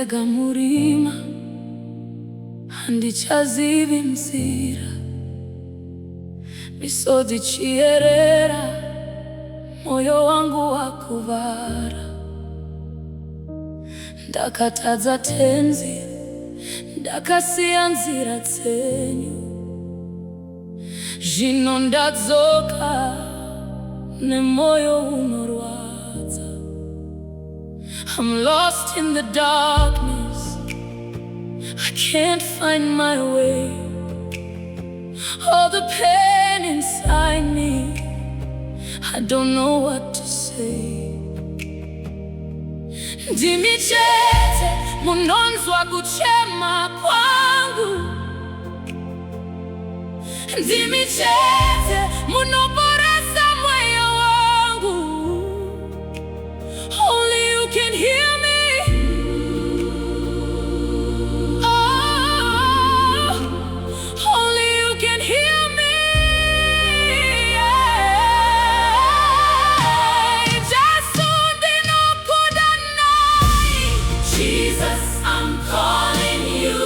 Ndega murima handichazivi nzira, misozi chierera, moyo wangu wakuvara. Ndakatadza tenzi, ndakasiya nzira dzenyu, zvino ndadzoka nemoyo unorwadza. I'm lost in the darkness, I can't find my way. All the pain inside me, I don't know what to say. Ndimi chete munonzwa kuchema kwangu, ndimi chete munoporesa moyo wangu. Only you can hear me. Oh, only you can hear me. Jesus, I'm calling you.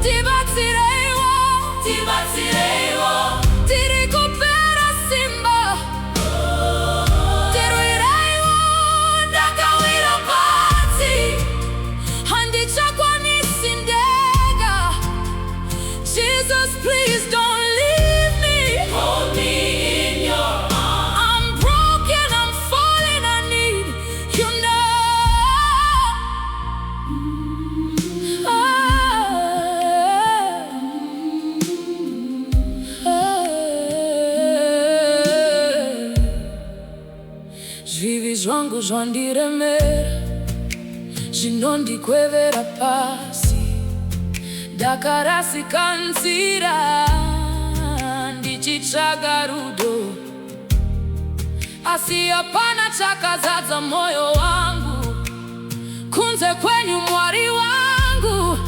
Tibatsirewo, tibatsirewo, tirikupera simba. Tiruirewo, ndakawira pasi, handichakwanisi ndega. Jesus, please don't leave me. Hold me in your arms. I'm broken, I'm falling, I need you now. Zvivi zvangu zvandiremera, zvinondikwevera pasi. Ndakarasika nzira, ndichitsvaga rudo, asi hapana chakazadza moyo wangu kunze kwenyu, Mwari wangu.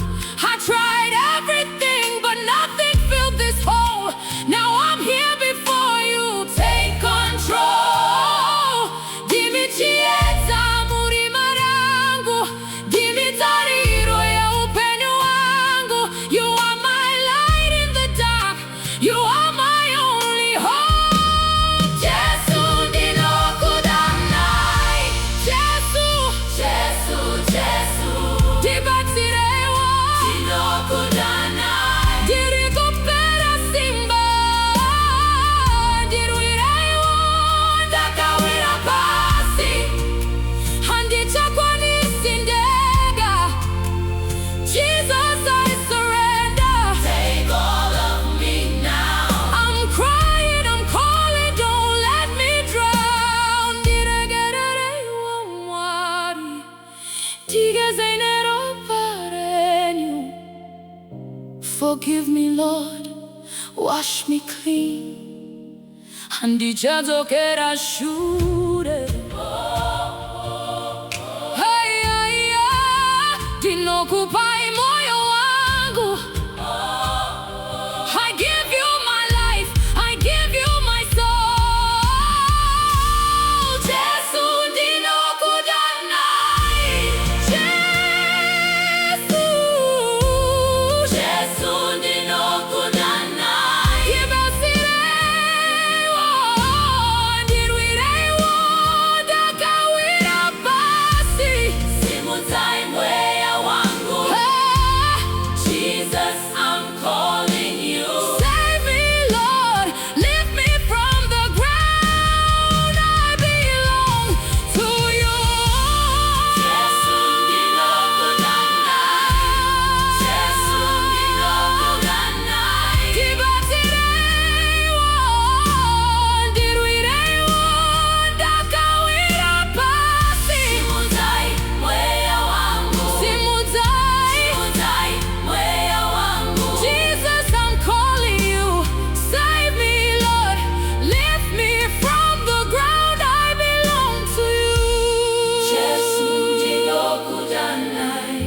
I tried everything but nothing filled this hole. Now I'm here before you, take control. Ndimi chiedza murima rangu, ndimi tariro ya upenyu wangu. You are my light in the dark, you are my only hope. Jesu ndinokudanai, Jesu, Jesu, Jesu. Tibatsirewo, ndinokudanai, ndirikupera simba. Ndiruirewo, ndakawira pasi, handichakwanisi ndega. Jesus, I surrender. Take all of me now. I'm crying, I'm calling, don't let me drown. Ndiregererewo Mwari, tigeze ropa renyu. Forgive me, Lord, wash me clean. Handichadzokera shure. Hey, hey, hey, ndinokupai moyo wangu. I give you my life, I give you my soul. Jesu ndinokudanai, Jesu, Jesu ndinokudanai. Tibatsirewo, ndiruirewo, ndakawira pasi, simudzai mweya wangu. Jesus, I'm calling you. Save me, Lord, lift me from the ground. I belong to you. Jesu ndinokudanai, Jesu ndinokudanai. Tibatsirewo, ndiruirewo, ndakawira pasi, simudzai mweya wangu. Simudzai, simudzai mweya wangu. Jesus, I'm calling you. Save me, Lord, lift me from the ground. I belong to you. Jesu ndinokudanai,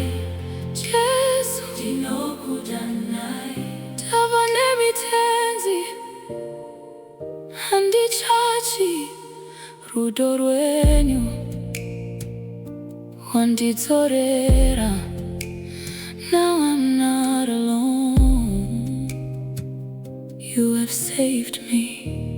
Jesu ndinokudanai. Ndava nemitenzi, handichachi rudo rwenyu, wandidzorera Now I'm not alone. You have saved me.